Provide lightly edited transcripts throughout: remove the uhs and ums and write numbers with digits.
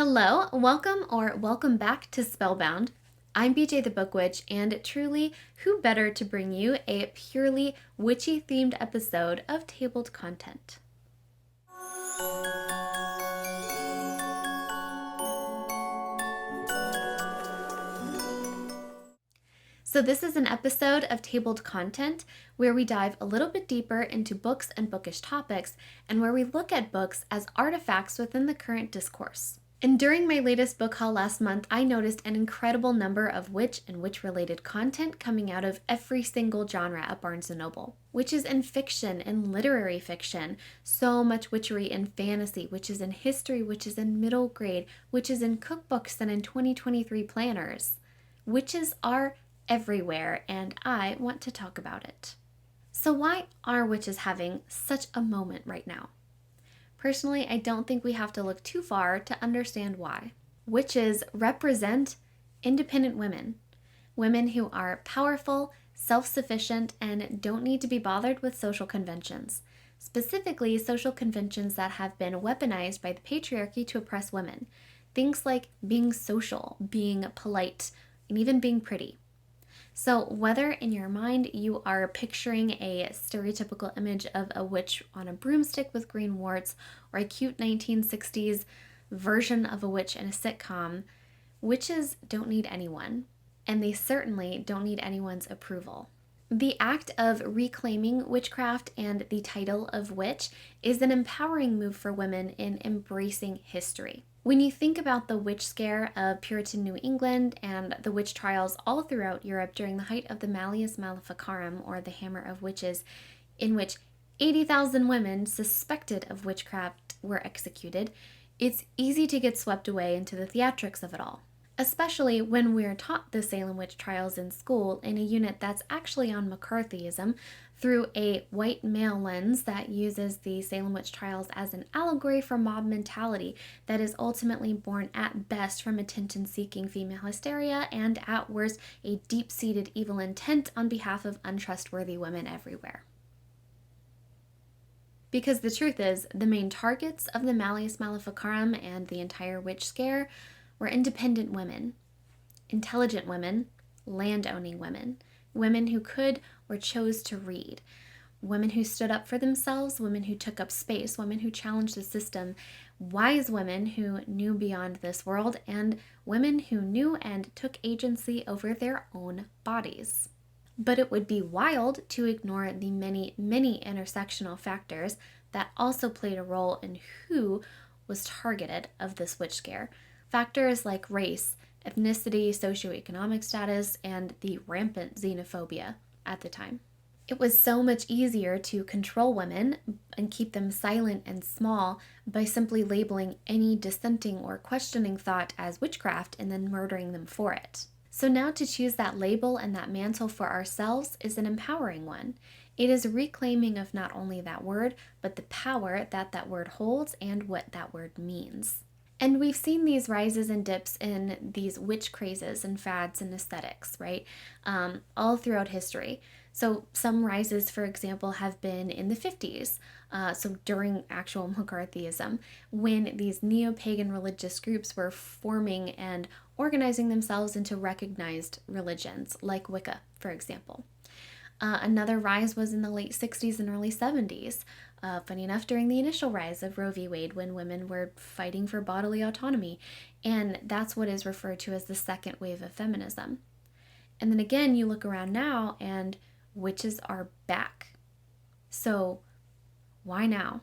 Hello, welcome or welcome back to Spellbound. I'm BJ the Book Witch, and truly, who better to bring you a purely witchy themed episode of tabled content? So this is an episode of Tabled Content where we dive a little bit deeper into books and bookish topics, and where we look at books as artifacts within the current discourse. And during my latest book haul last month, I noticed an incredible number of witch and witch-related content coming out of every single genre at Barnes & Noble. Witches in fiction and literary fiction, so much witchery in fantasy, witches in history, witches in middle grade, witches in cookbooks and in 2023 planners. Witches are everywhere, and I want to talk about it. So why are witches having such a moment right now? Personally, I don't think we have to look too far to understand why. Witches represent independent women, women who are powerful, self-sufficient, and don't need to be bothered with social conventions. Specifically, social conventions that have been weaponized by the patriarchy to oppress women. Things like being social, being polite, and even being pretty. So whether in your mind you are picturing a stereotypical image of a witch on a broomstick with green warts, or a cute 1960s version of a witch in a sitcom, witches don't need anyone, and they certainly don't need anyone's approval. The act of reclaiming witchcraft and the title of witch is an empowering move for women in embracing history. When you think about the witch scare of Puritan New England and the witch trials all throughout Europe during the height of the Malleus Maleficarum, or the Hammer of Witches, in which 80,000 women suspected of witchcraft were executed, it's easy to get swept away into the theatrics of it all. Especially when we're taught the Salem witch trials in school in a unit that's actually on McCarthyism through a white male lens that uses the Salem witch trials as an allegory for mob mentality that is ultimately born at best from attention-seeking female hysteria, and at worst a deep-seated evil intent on behalf of untrustworthy women everywhere. Because the truth is, the main targets of the Malleus Maleficarum and the entire witch scare were independent women, intelligent women, land-owning women, women who could or chose to read, women who stood up for themselves, women who took up space, women who challenged the system, wise women who knew beyond this world, and women who knew and took agency over their own bodies. But it would be wild to ignore the many, many intersectional factors that also played a role in who was targeted of this witch scare. Factors like race, ethnicity, socioeconomic status, and the rampant xenophobia at the time. It was so much easier to control women and keep them silent and small by simply labeling any dissenting or questioning thought as witchcraft and then murdering them for it. So now to choose that label and that mantle for ourselves is an empowering one. It is reclaiming of not only that word, but the power that that word holds and what that word means. And we've seen these rises and dips in these witch crazes and fads and aesthetics, right? All throughout history. So some rises, for example, have been in the 50s, so during actual McCarthyism, when these neo-pagan religious groups were forming and organizing themselves into recognized religions, like Wicca, for example. Another rise was in the late 60s and early 70s. Funny enough, during the initial rise of Roe v. Wade, when women were fighting for bodily autonomy. And that's what is referred to as the second wave of feminism. And then again, you look around now and witches are back. So why now?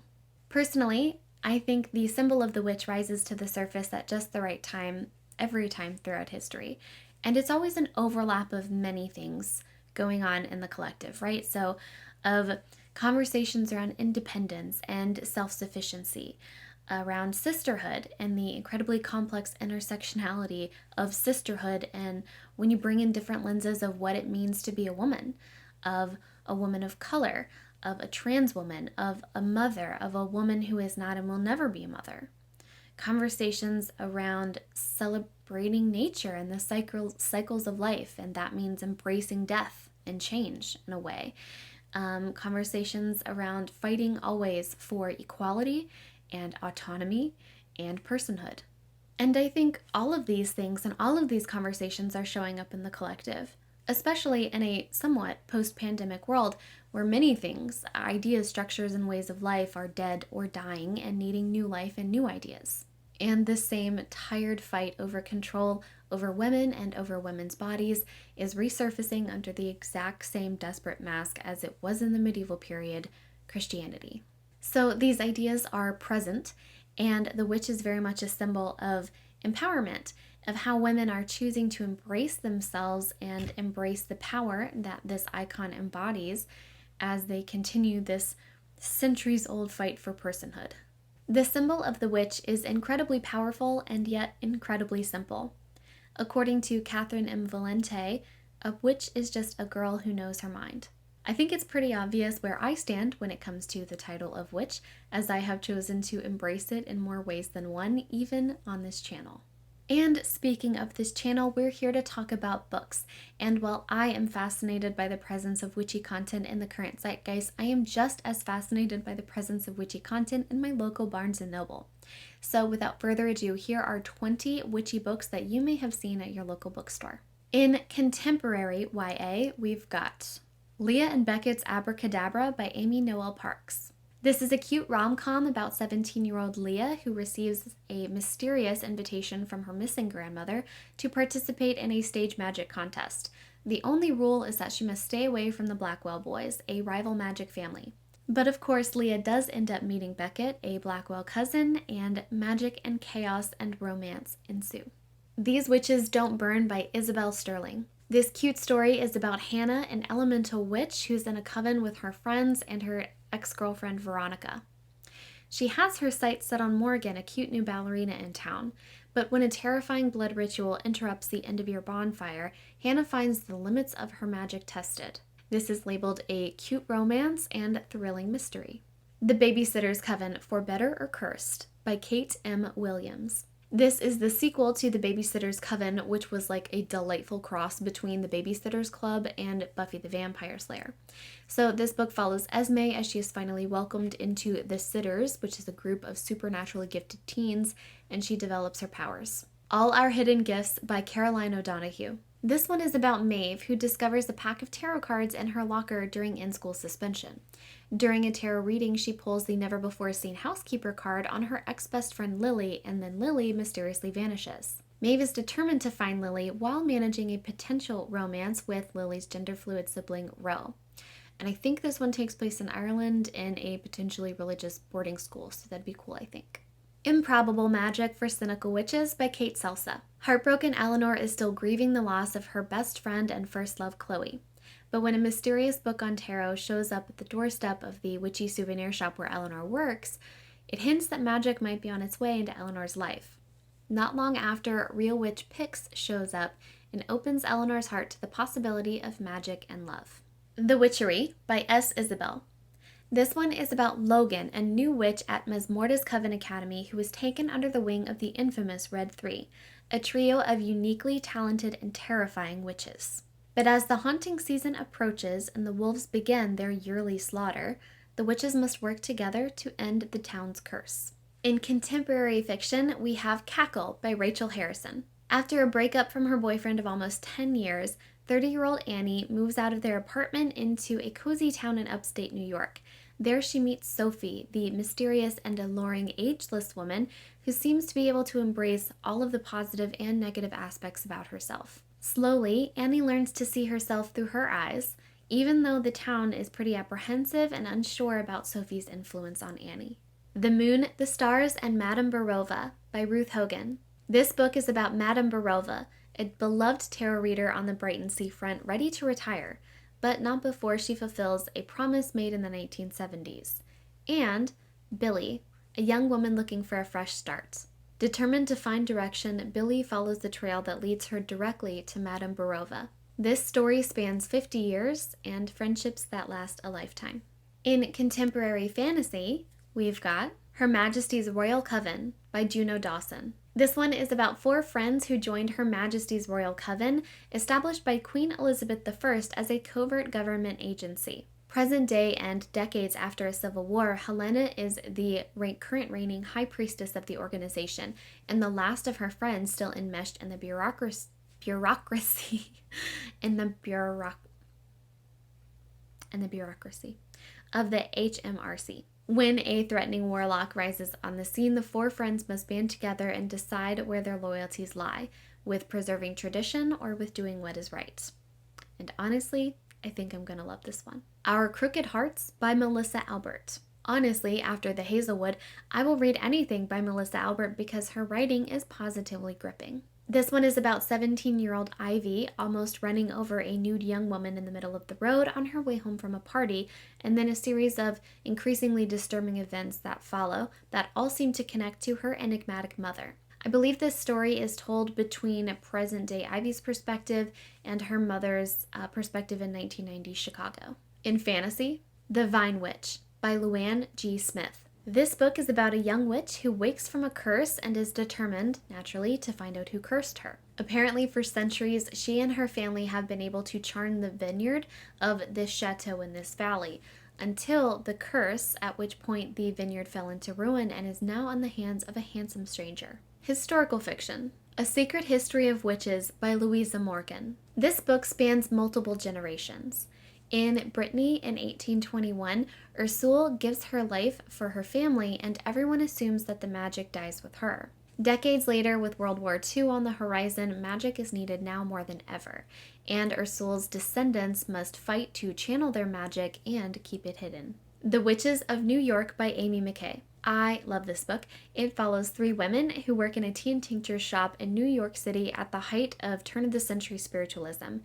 Personally, I think the symbol of the witch rises to the surface at just the right time, every time throughout history. And it's always an overlap of many things going on in the collective, right? So of conversations around independence and self-sufficiency, around sisterhood and the incredibly complex intersectionality of sisterhood, and when you bring in different lenses of what it means to be a woman of color, of a trans woman, of a mother, of a woman who is not and will never be a mother. Conversations around celebrating nature and the cycles of life, and that means embracing death and change in a way. Conversations around fighting always for equality and autonomy and personhood. And I think all of these things and all of these conversations are showing up in the collective, especially in a somewhat post-pandemic world where many things, ideas, structures, and ways of life are dead or dying and needing new life and new ideas. And this same tired fight over control over women and over women's bodies is resurfacing under the exact same desperate mask as it was in the medieval period, Christianity. So these ideas are present, and the witch is very much a symbol of empowerment, of how women are choosing to embrace themselves and embrace the power that this icon embodies as they continue this centuries-old fight for personhood. The symbol of the witch is incredibly powerful and yet incredibly simple. According to Catherine M. Valente, a witch is just a girl who knows her mind. I think it's pretty obvious where I stand when it comes to the title of witch, as I have chosen to embrace it in more ways than one, even on this channel. And speaking of this channel, we're here to talk about books. And while I am fascinated by the presence of witchy content in the current zeitgeist, I am just as fascinated by the presence of witchy content in my local Barnes & Noble. So without further ado, here are 20 witchy books that you may have seen at your local bookstore. In contemporary YA, we've got Leah and Beckett's Abracadabra by Amy Noelle Parks. This is a cute rom-com about 17-year-old Leah who receives a mysterious invitation from her missing grandmother to participate in a stage magic contest. The only rule is that she must stay away from the Blackwell boys, a rival magic family. But of course, Leah does end up meeting Beckett, a Blackwell cousin, and magic and chaos and romance ensue. These Witches Don't Burn by Isabelle Sterling. This cute story is about Hannah, an elemental witch who's in a coven with her friends and her ex-girlfriend Veronica. She has her sights set on Morgan, a cute new ballerina in town, but when a terrifying blood ritual interrupts the end-of-year bonfire, Hannah finds the limits of her magic tested. This is labeled a cute romance and thrilling mystery. The Babysitter's Coven, For Better or Cursed by Kate M. Williams. This is the sequel to The Babysitter's Coven, which was like a delightful cross between The Babysitter's Club and Buffy the Vampire Slayer. So this book follows Esme as she is finally welcomed into the Sitters, which is a group of supernaturally gifted teens, and she develops her powers. All Our Hidden Gifts by Caroline O'Donoghue. This one is about Maeve, who discovers a pack of tarot cards in her locker during in-school suspension. During a tarot reading, she pulls the never-before-seen housekeeper card on her ex-best friend Lily, and then Lily mysteriously vanishes. Maeve is determined to find Lily while managing a potential romance with Lily's gender-fluid sibling, Ro. And I think this one takes place in Ireland in a potentially religious boarding school, so that'd be cool, I think. Improbable Magic for Cynical Witches by Kate Scelsa. Heartbroken Eleanor is still grieving the loss of her best friend and first love, Chloe. But when a mysterious book on tarot shows up at the doorstep of the witchy souvenir shop where Eleanor works, it hints that magic might be on its way into Eleanor's life. Not long after, Real Witch Pix shows up and opens Eleanor's heart to the possibility of magic and love. The Witchery by S. Isabelle. This one is about Logan, a new witch at Mesmorda's Coven Academy who was taken under the wing of the infamous Red Three, a trio of uniquely talented and terrifying witches. But as the haunting season approaches and the wolves begin their yearly slaughter, the witches must work together to end the town's curse. In contemporary fiction, we have Cackle by Rachel Harrison. After a breakup from her boyfriend of almost 10 years, 30-year-old Annie moves out of their apartment into a cozy town in upstate New York. There she meets Sophie, the mysterious and alluring ageless woman who seems to be able to embrace all of the positive and negative aspects about herself. Slowly, Annie learns to see herself through her eyes, even though the town is pretty apprehensive and unsure about Sophie's influence on Annie. The Moon, the Stars, and Madame BUROVA by Ruth Hogan. This book is about Madame BUROVA, a beloved tarot reader on the Brighton seafront ready to retire, but not before she fulfills a promise made in the 1970s. And Billy, a young woman looking for a fresh start. Determined to find direction, Billy follows the trail that leads her directly to Madame BUROVA. This story spans 50 years and friendships that last a lifetime. In contemporary fantasy, we've got Her Majesty's Royal Coven by Juno Dawson. This one is about 4 friends who joined Her Majesty's Royal Coven, established by Queen Elizabeth I as a covert government agency. Present day and decades after a civil war, Helena is the current reigning high priestess of the organization and the last of her friends still enmeshed in the bureaucracy of the HMRC. When a threatening warlock rises on the scene, the four friends must band together and decide where their loyalties lie, with preserving tradition or with doing what is right. And honestly, I think I'm gonna love this one. Our Crooked Hearts by Melissa Albert. Honestly, after The Hazelwood, I will read anything by Melissa Albert because her writing is positively gripping. This one is about 17-year-old Ivy almost running over a nude young woman in the middle of the road on her way home from a party, and then a series of increasingly disturbing events that follow that all seem to connect to her enigmatic mother. I believe this story is told between present-day Ivy's perspective and her mother's perspective in 1990 Chicago. In fantasy, The Vine Witch by Luanne G. Smith. This book is about a young witch who wakes from a curse and is determined, naturally, to find out who cursed her. Apparently, for centuries, she and her family have been able to charm the vineyard of this chateau in this valley, until the curse, at which point the vineyard fell into ruin and is now on the hands of a handsome stranger. Historical fiction. A Secret History of Witches by Louisa Morgan. This book spans multiple generations. In Brittany in 1821, Ursule gives her life for her family and everyone assumes that the magic dies with her. Decades later, with World War II on the horizon, magic is needed now more than ever, and Ursule's descendants must fight to channel their magic and keep it hidden. The Witches of New York by Amy McKay. I love this book. It follows three women who work in a tea and tincture shop in New York City at the height of turn-of-the-century spiritualism,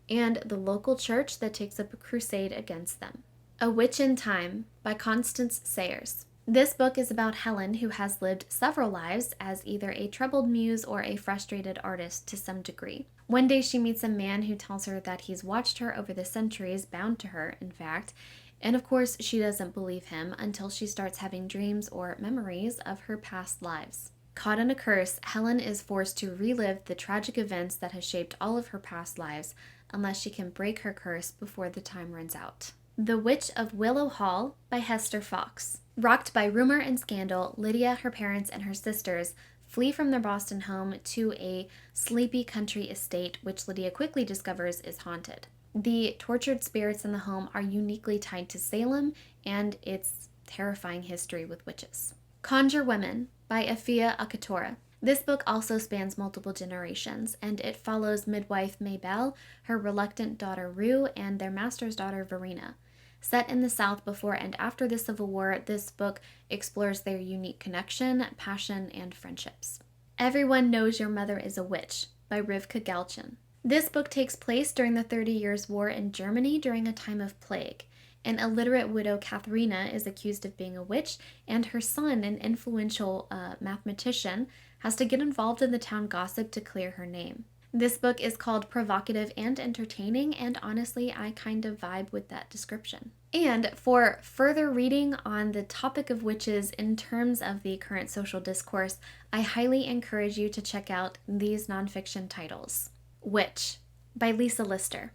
and the local church that takes up a crusade against them. A Witch in Time by Constance Sayers. This book is about Helen, who has lived several lives as either a troubled muse or a frustrated artist to some degree. One day she meets a man who tells her that he's watched her over the centuries, bound to her, in fact, and of course she doesn't believe him until she starts having dreams or memories of her past lives. Caught in a curse, Helen is forced to relive the tragic events that have shaped all of her past lives, unless she can break her curse before the time runs out. The Witch of Willow Hall by Hester Fox. Rocked by rumor and scandal, Lydia, her parents, and her sisters flee from their Boston home to a sleepy country estate, which Lydia quickly discovers is haunted. The tortured spirits in the home are uniquely tied to Salem and its terrifying history with witches. Conjure Women by Afia Atakora. This book also spans multiple generations, and it follows midwife Maybelle, her reluctant daughter Rue, and their master's daughter Verena. Set in the South before and after the Civil War, this book explores their unique connection, passion, and friendships. Everyone Knows Your Mother is a Witch by Rivka Galchen. This book takes place during the 30 Years' War in Germany during a time of plague. An illiterate widow, Katharina, is accused of being a witch, and her son, an influential mathematician, has to get involved in the town gossip to clear her name. This book is called provocative and entertaining, and honestly, I kind of vibe with that description. And for further reading on the topic of witches in terms of the current social discourse, I highly encourage you to check out these nonfiction titles. Witch by Lisa Lister,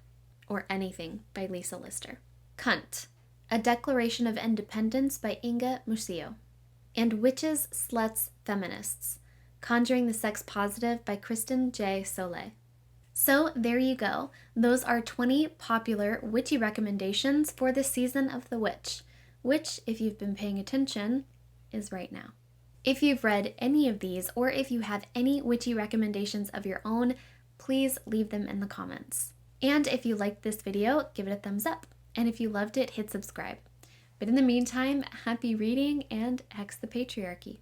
or anything by Lisa Lister. Cunt, A Declaration of Independence by Inga Muscio. And Witches, Sluts, Feminists, Conjuring the Sex Positive by Kristen J. Soleil. So there you go. Those are 20 popular witchy recommendations for the season of the witch, which, if you've been paying attention, is right now. If you've read any of these, or if you have any witchy recommendations of your own, please leave them in the comments. And if you liked this video, give it a thumbs up. And if you loved it, hit subscribe. But in the meantime, happy reading and hex the patriarchy.